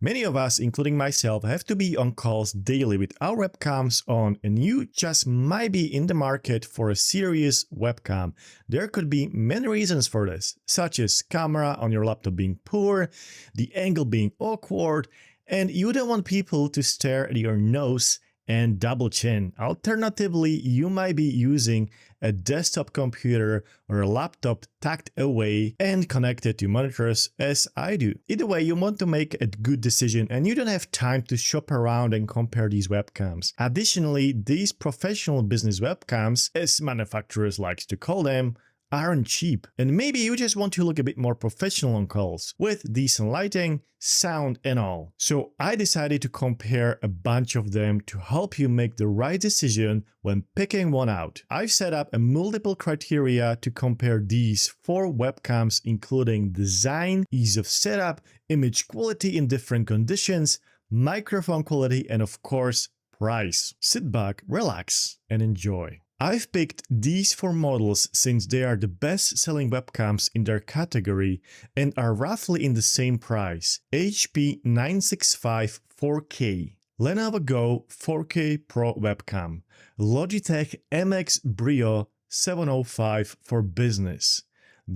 Many of us, including myself, have to be on calls daily with our webcams on, and you just might be in the market for a serious webcam. There could be many reasons for this, such as camera on your laptop being poor, the angle being awkward, and you don't want people to stare at your nose and double chin. Alternatively, you might be using a desktop computer or a laptop tucked away and connected to monitors as I do. Either way, you want to make a good decision and you don't have time to shop around and compare these webcams. Additionally, these professional business webcams, as manufacturers like to call them, aren't cheap, and maybe you just want to look a bit more professional on calls with decent lighting, sound and all. So I decided to compare a bunch of them to help you make the right decision when picking one out. I've set up a multiple criteria to compare these 4 webcams, including design, ease of setup, image quality in different conditions, microphone quality, and of course, price. Sit back, relax and enjoy. I've picked these 4 models since they are the best-selling webcams in their category and are roughly in the same price. HP 965 4K, Lenovo Go 4K Pro webcam, Logitech MX Brio 705 for business,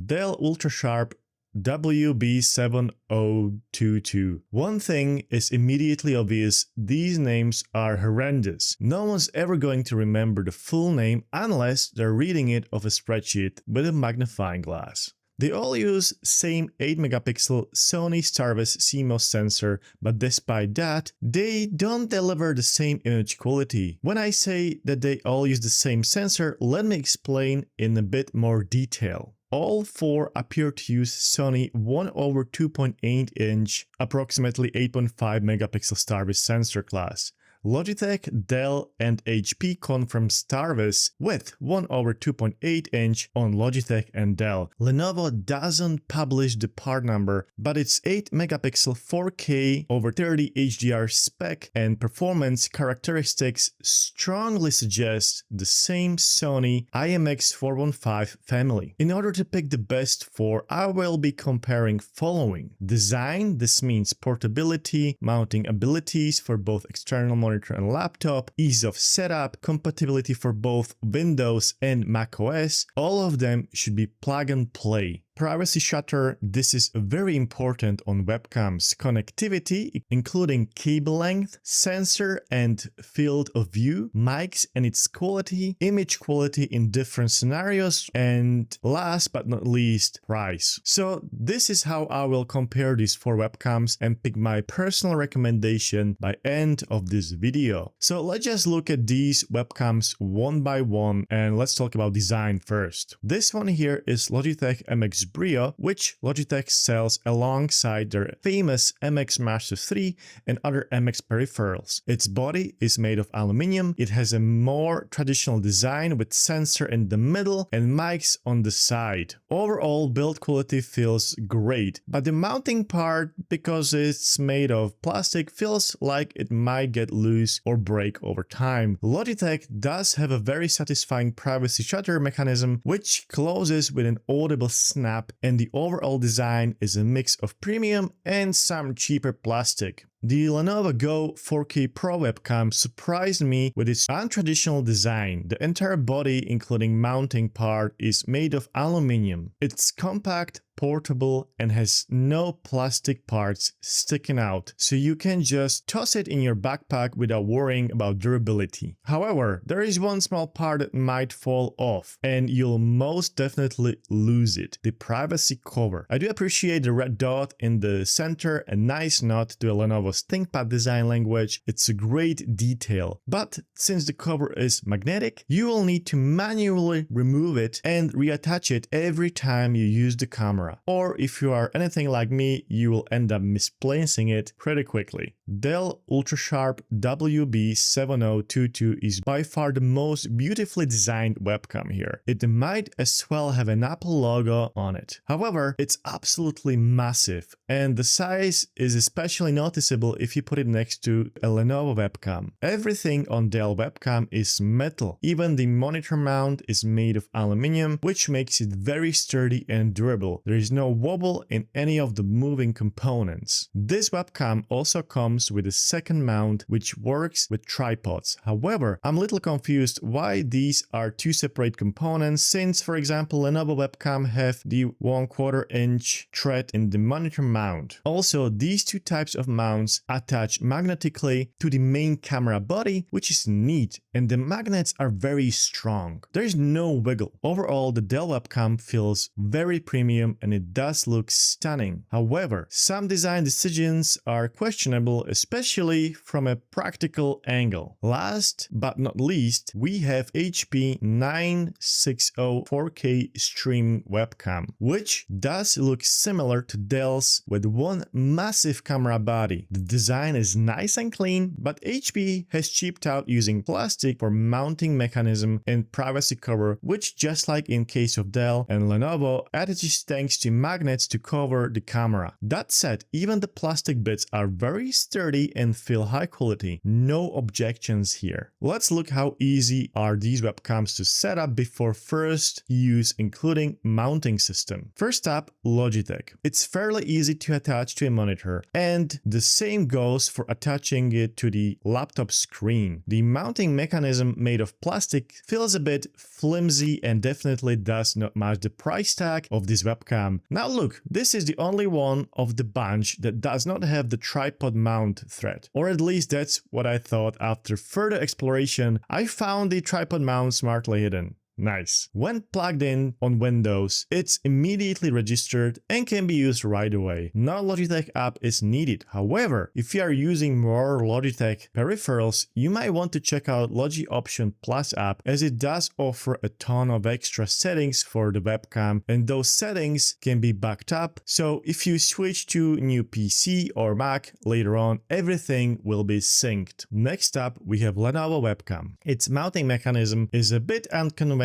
Dell Ultrasharp WB7022. One thing is immediately obvious: these names are horrendous. No one's ever going to remember the full name unless they're reading it off a spreadsheet with a magnifying glass. They all use same 8-megapixel Sony STARVIS CMOS sensor, but despite that, they don't deliver the same image quality. When I say that they all use the same sensor, let me explain in a bit more detail. All 4 appear to use Sony 1/2.8-inch, approximately 8.5 megapixel STARVIS sensor class. Logitech, Dell, and HP confirm STARVIS with 1/2.8-inch on Logitech and Dell. Lenovo doesn't publish the part number, but its 8-megapixel 4K/30 HDR spec and performance characteristics strongly suggest the same Sony IMX415 family. In order to pick the best 4, I will be comparing following: design, this means portability, mounting abilities for both external monitor and laptop, ease of setup, compatibility for both Windows and macOS. All of them should be plug and play. Privacy shutter, this is very important on webcams. Connectivity, including cable length, sensor and field of view, mics and its quality, image quality in different scenarios, and last but not least, price. So this is how I will compare these 4 webcams and pick my personal recommendation by end of this video. So let's just look at these webcams one by one and let's talk about design first. This one here is Logitech MX Brio, which Logitech sells alongside their famous MX Master 3 and other MX peripherals. Its body is made of aluminum, it has a more traditional design with sensor in the middle and mics on the side. Overall build quality feels great, but the mounting part, because it's made of plastic, feels like it might get loose or break over time. Logitech does have a very satisfying privacy shutter mechanism, which closes with an audible snap, and the overall design is a mix of premium and some cheaper plastic. The Lenovo Go 4K Pro webcam surprised me with its untraditional design. The entire body, including mounting part, is made of aluminum. It's compact, portable, and has no plastic parts sticking out, so you can just toss it in your backpack without worrying about durability. However, there is one small part that might fall off, and you'll most definitely lose it: the privacy cover. I do appreciate the red dot in the center, a nice nod to a Lenovo's ThinkPad design language. It's a great detail, but since the cover is magnetic, you will need to manually remove it and reattach it every time you use the camera. Or if you are anything like me, you will end up misplacing it pretty quickly. Dell Ultrasharp WB7022 is by far the most beautifully designed webcam here. It might as well have an Apple logo on it. However, it's absolutely massive, and the size is especially noticeable visible if you put it next to a Lenovo webcam. Everything on Dell webcam is metal. Even the monitor mount is made of aluminum, which makes it very sturdy and durable. There is no wobble in any of the moving components. This webcam also comes with a second mount which works with tripods. However, I'm a little confused why these are two separate components, since for example Lenovo webcam have the 1/4 inch thread in the monitor mount. Also, these two types of mounts attach magnetically to the main camera body, which is neat, and the magnets are very strong. There is no wiggle. Overall, the Dell webcam feels very premium and it does look stunning. However, some design decisions are questionable, especially from a practical angle. Last but not least, we have HP 960 4K streaming webcam, which does look similar to Dell's with one massive camera body. The design is nice and clean, but HP has cheaped out using plastic for mounting mechanism and privacy cover, which just like in case of Dell and Lenovo, attaches thanks to magnets to cover the camera. That said, even the plastic bits are very sturdy and feel high quality. No objections here. Let's look how easy are these webcams to set up before first use, including mounting system. First up, Logitech. It's fairly easy to attach to a monitor, and the same goes for attaching it to the laptop screen. The mounting mechanism made of plastic feels a bit flimsy and definitely does not match the price tag of this webcam. Now look, this is the only one of the bunch that does not have the tripod mount thread, or at least that's what I thought. After further exploration, I found the tripod mount smartly hidden. Nice. When plugged in on Windows, it's immediately registered and can be used right away. No Logitech app is needed. However, if you are using more Logitech peripherals, you might want to check out Logi Option Plus app, as it does offer a ton of extra settings for the webcam, and those settings can be backed up. So if you switch to new PC or Mac later on, everything will be synced. Next up, we have Lenovo webcam. Its mounting mechanism is a bit unconventional,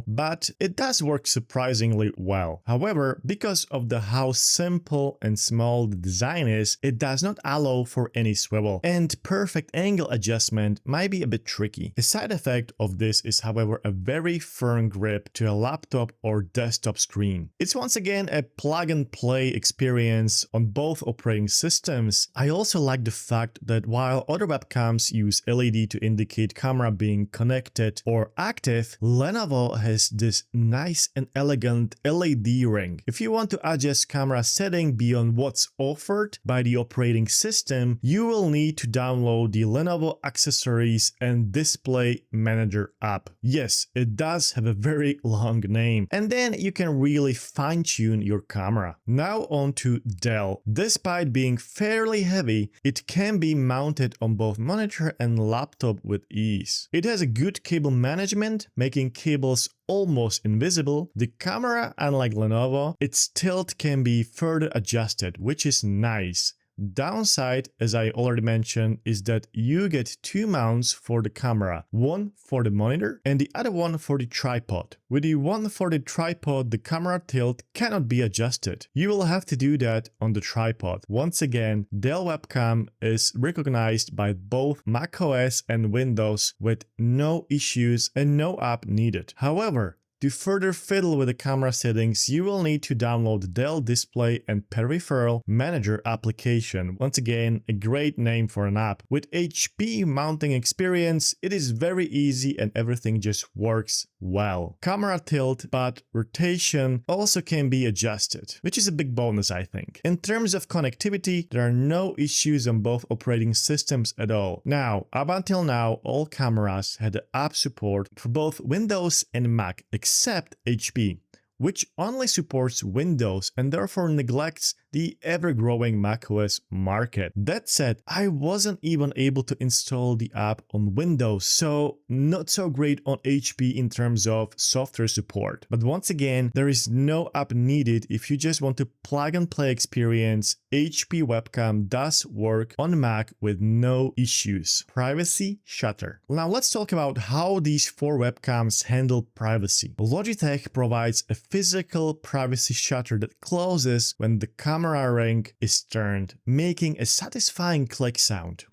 but it does work surprisingly well. However, because of how simple and small the design is, it does not allow for any swivel, and perfect angle adjustment might be a bit tricky. A side effect of this is, however, a very firm grip to a laptop or desktop screen. It's once again a plug-and-play experience on both operating systems. I also like the fact that while other webcams use LED to indicate camera being connected or active, Lenovo has this nice and elegant LED ring. If you want to adjust camera setting beyond what's offered by the operating system, you will need to download the Lenovo Accessories and Display Manager app. Yes, it does have a very long name, and then you can really fine-tune your camera. Now on to Dell. Despite being fairly heavy, it can be mounted on both monitor and laptop with ease. It has a good cable management, making cables almost invisible. The camera, unlike Lenovo, its tilt can be further adjusted, which is nice. Downside, as I already mentioned, is that you get two mounts for the camera, one for the monitor and the other one for the tripod. With the one for the tripod, the camera tilt cannot be adjusted. You will have to do that on the tripod. Once again, Dell webcam is recognized by both macOS and Windows with no issues and no app needed. However, to further fiddle with the camera settings, you will need to download the Dell Display and Peripheral Manager application. Once again, a great name for an app. With HP mounting experience, it is very easy and everything just works well. Camera tilt, but rotation also can be adjusted, which is a big bonus, I think. In terms of connectivity, there are no issues on both operating systems at all. Now, up until now, all cameras had the app support for both Windows and Mac, except HP, which only supports Windows and therefore neglects the ever-growing macOS market. That said, I wasn't even able to install the app on Windows, so not so great on HP in terms of software support. But once again, there is no app needed if you just want to plug and play experience HP webcam does work on Mac with no issues. Privacy shutter. Now let's talk about how these 4 webcams handle privacy. Logitech provides a physical privacy shutter that closes when the camera ring is turned, making a satisfying click sound.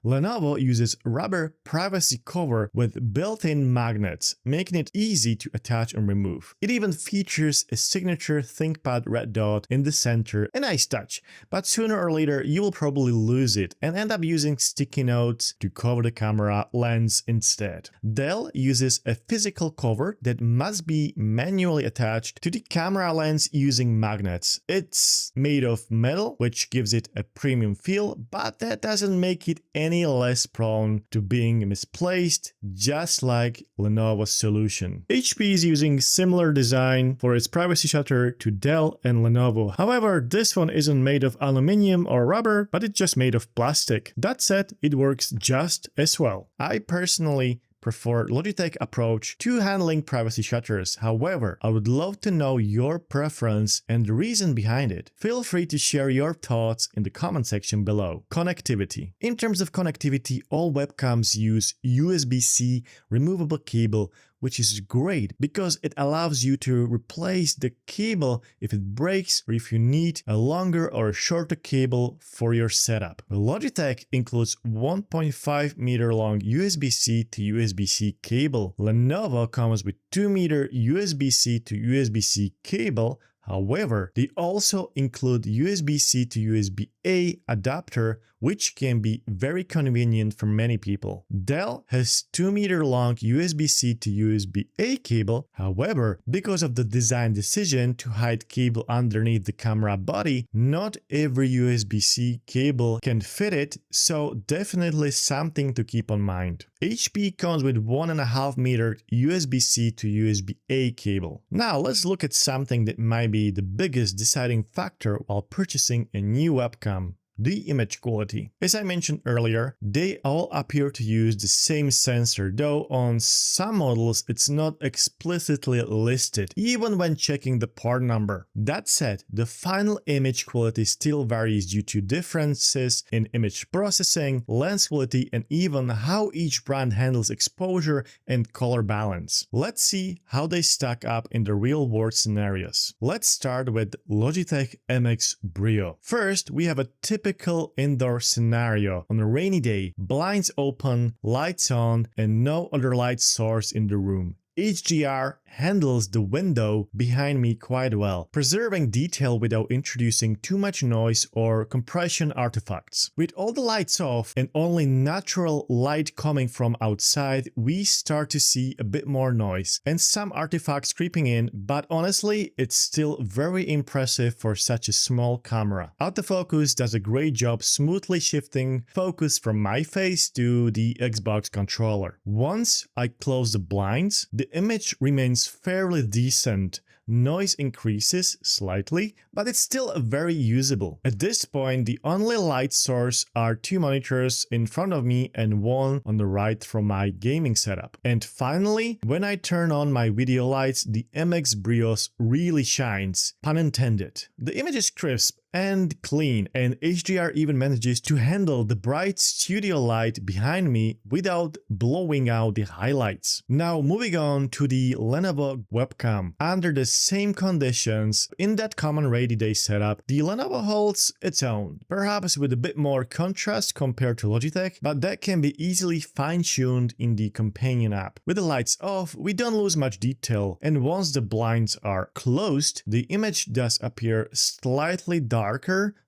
Lenovo uses rubber privacy cover with built-in magnets, making it easy to attach and remove. It even features a signature ThinkPad red dot in the center, a nice touch, but sooner or later you will probably lose it and end up using sticky notes to cover the camera lens instead. Dell uses a physical cover that must be manually attached to the camera lens using magnets. It's made of metal, which gives it a premium feel, but that doesn't make it any less prone to being misplaced, just like Lenovo's solution. HP is using similar design for its privacy shutter to Dell and Lenovo. However, this one isn't made of aluminum or rubber, but it's just made of plastic. That said, it works just as well. I personally prefer Logitech approach to handling privacy shutters. However, I would love to know your preference and the reason behind it. Feel free to share your thoughts in the comment section below. Connectivity. In terms of connectivity, all webcams use USB-C removable cable, which is great because it allows you to replace the cable if it breaks or if you need a longer or a shorter cable for your setup. Logitech includes 1.5 meter long USB-C to USB-C cable. Lenovo comes with 2 meter USB-C to USB-C cable. However, they also include USB-C to USB-A adapter, which can be very convenient for many people. Dell has 2 meter long USB-C to USB-A cable. However, because of the design decision to hide cable underneath the camera body, not every USB-C cable can fit it, so definitely something to keep in mind. HP comes with 1.5 meter USB-C to USB-A cable. Now let's look at something that might be the biggest deciding factor while purchasing a new webcam. The image quality. As I mentioned earlier, they all appear to use the same sensor, though on some models it's not explicitly listed, even when checking the part number. That said, the final image quality still varies due to differences in image processing, lens quality, and even how each brand handles exposure and color balance. Let's see how they stack up in the real-world scenarios. Let's start with Logitech MX Brio. First, we have a typical indoor scenario. On a rainy day, blinds open, lights on, and no other light source in the room. HDR handles the window behind me quite well, preserving detail without introducing too much noise or compression artifacts. With all the lights off and only natural light coming from outside, we start to see a bit more noise and some artifacts creeping in, but honestly, it's still very impressive for such a small camera. Autofocus does a great job smoothly shifting focus from my face to the Xbox controller. Once I close the blinds, the image remains fairly decent. Noise increases slightly, but it's still very usable. At this point, the only light source are 2 monitors in front of me and one on the right from my gaming setup. And finally, when I turn on my video lights, the MX Brios really shines, pun intended. The image is crisp and clean, and HDR even manages to handle the bright studio light behind me without blowing out the highlights. Now moving on to the Lenovo webcam. Under the same conditions, in that common rainy day setup, the Lenovo holds its own, perhaps with a bit more contrast compared to Logitech, but that can be easily fine-tuned in the companion app. With the lights off, we don't lose much detail, and once the blinds are closed, the image does appear slightly darker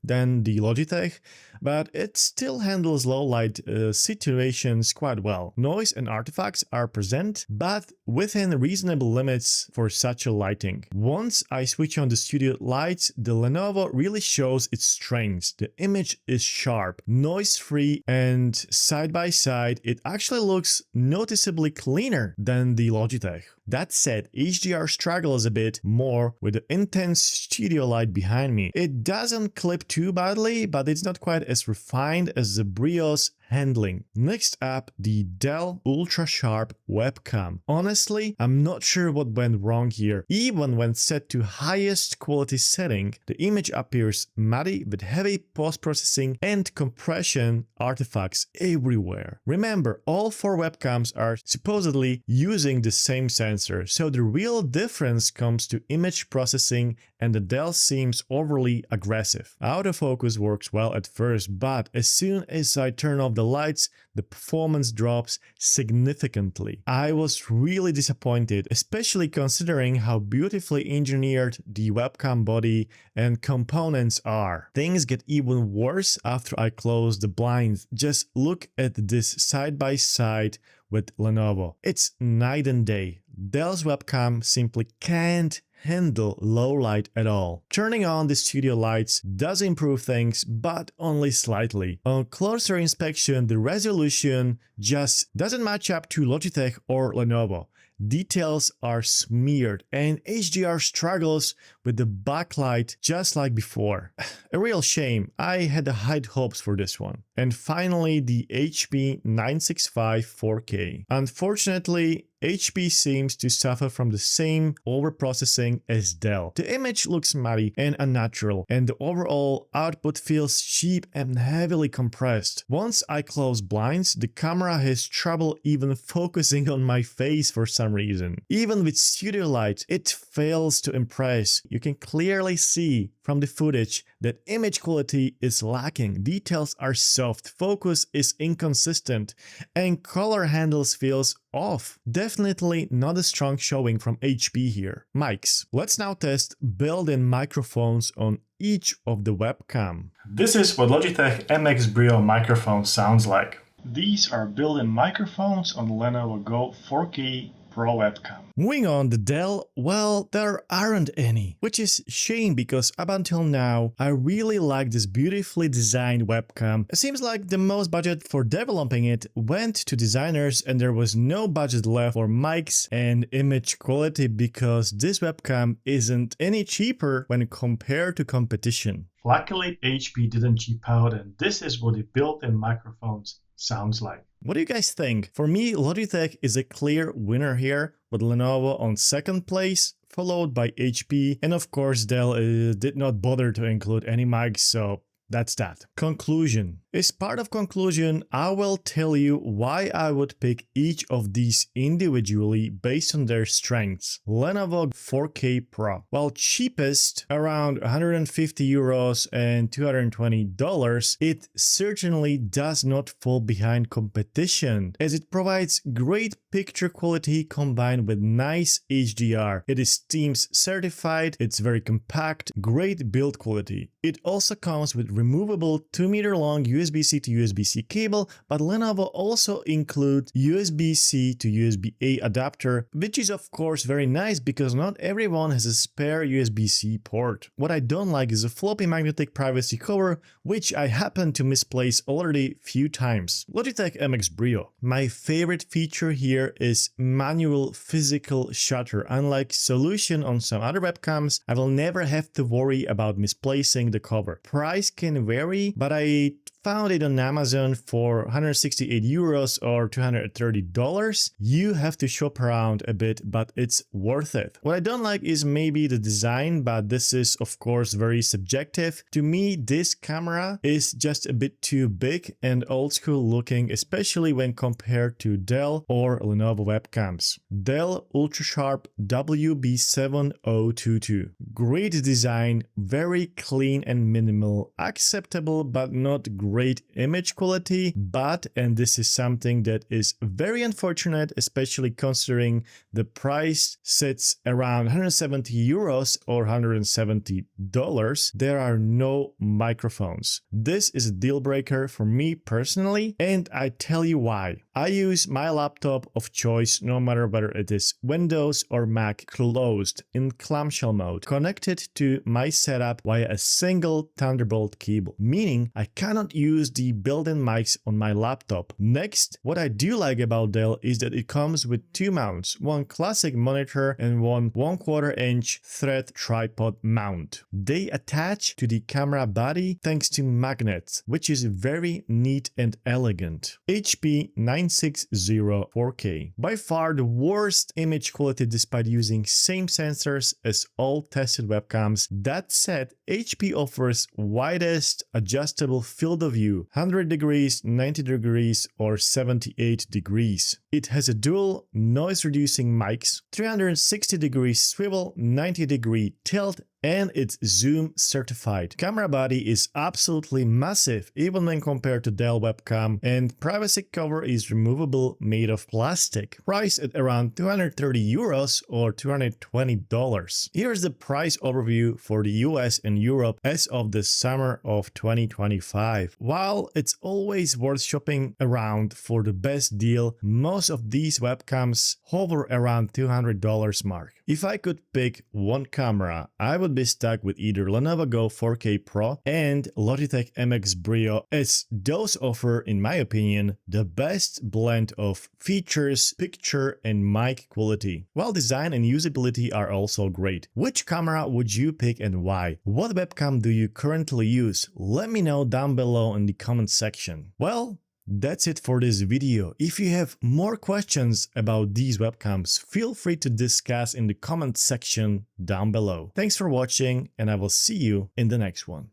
than the Logitech, but it still handles low light situations quite well. Noise and artifacts are present, but within reasonable limits for such a lighting. Once I switch on the studio lights, the Lenovo really shows its strengths. The image is sharp, noise-free, and side by side, it actually looks noticeably cleaner than the Logitech. That said, HDR struggles a bit more with the intense studio light behind me. It doesn't clip too badly, but it's not quite as refined as the Brios handling. Next up, the Dell Ultra Sharp webcam. Honestly, I'm not sure what went wrong here. Even when set to highest quality setting, the image appears muddy with heavy post-processing and compression artifacts everywhere. Remember, all 4 webcams are supposedly using the same sensor, so the real difference comes to image processing, and the Dell seems overly aggressive. Autofocus works well at first, but as soon as I turn off the lights, the performance drops significantly. I was really disappointed, especially considering how beautifully engineered the webcam body and components are. Things get even worse after I close the blinds. Just look at this side by side with Lenovo. It's night and day. Dell's webcam simply can't handle low light at all. Turning on the studio lights does improve things, but only slightly. On closer inspection, the resolution just doesn't match up to Logitech or Lenovo. Details are smeared and HDR struggles with the backlight just like before. A real shame. I had high hopes for this one. And finally, the HP 965 4K. Unfortunately, HP seems to suffer from the same overprocessing as Dell. The image looks muddy and unnatural, and the overall output feels cheap and heavily compressed. Once I close blinds, the camera has trouble even focusing on my face for some reason. Even with studio light, it fails to impress. You can clearly see from the footage that image quality is lacking, details are soft, focus is inconsistent, and color handles feels off. Definitely not a strong showing from HP here. Mics. Let's now test built-in microphones on each of the webcam. This is what Logitech MX Brio microphone sounds like. These are built-in microphones on the Lenovo Go 4K Pro webcam. Moving on, the Dell, well, there aren't any, which is a shame because up until now, I really like this beautifully designed webcam. It seems like the most budget for developing it went to designers and there was no budget left for mics and image quality because this webcam isn't any cheaper when compared to competition. Luckily, HP didn't cheap out and this is what the built-in microphones sounds like. What do you guys think? For me, Logitech is a clear winner here, with Lenovo on second place, followed by HP, and of course Dell did not bother to include any mics, so that's that. Conclusion. As part of conclusion, I will tell you why I would pick each of these individually based on their strengths. Lenovo 4K Pro. While cheapest, around 150 euros and $220, it certainly does not fall behind competition, as it provides great picture quality combined with nice HDR. It is Teams certified, it's very compact, great build quality. It also comes with removable 2-meter long USB-C to USB-C cable, but Lenovo also includes USB-C to USB-A adapter, which is of course very nice because not everyone has a spare USB-C port. What I don't like is a floppy magnetic privacy cover, which I happen to misplace already few times. Logitech MX Brio. My favorite feature here is manual physical shutter. Unlike solution on some other webcams, I will never have to worry about misplacing the cover. Price can vary, but I found it on Amazon for 168 euros or $230. You have to shop around a bit, but it's worth it. What I don't like is maybe the design, but this is of course very subjective. To me, this camera is just a bit too big and old school looking, especially when compared to Dell or Lenovo webcams. Dell UltraSharp WB7022. Great design, very clean and minimal, acceptable but not great image quality, but, and this is something that is very unfortunate, especially considering the price sits around 170 euros or $170, there are no microphones. This is a deal breaker for me personally, and I tell you why. I use my laptop of choice no matter whether it is Windows or Mac closed in clamshell mode, connected to my setup via a single Thunderbolt cable, meaning I cannot use the built-in mics on my laptop. Next, what I do like about Dell is that it comes with two mounts, one classic monitor and one 1/4 inch thread tripod mount. They attach to the camera body thanks to magnets, which is very neat and elegant. HP 960 4K. By far the worst image quality despite using same sensors as all tested webcams. That said, HP offers widest adjustable field of view, 100 degrees, 90 degrees or 78 degrees. It has a dual noise reducing mics, 360 degrees swivel, 90 degree tilt, and it's Zoom certified. Camera body is absolutely massive even when compared to Dell webcam, and privacy cover is removable, made of plastic. Priced at around 230 euros or $220. Here's the price overview for the US and Europe as of the summer of 2025. While it's always worth shopping around for the best deal, most of these webcams hover around $200 mark. If I could pick one camera, I would be stuck with either Lenovo Go 4K Pro and Logitech MX Brio, as those offer, in my opinion, the best blend of features, picture and mic quality, while design and usability are also great. Which camera would you pick and why? What webcam do you currently use? Let me know down below in the comment section. Well, that's it for this video. If you have more questions about these webcams, feel free to discuss in the comment section down below. Thanks for watching, and I will see you in the next one.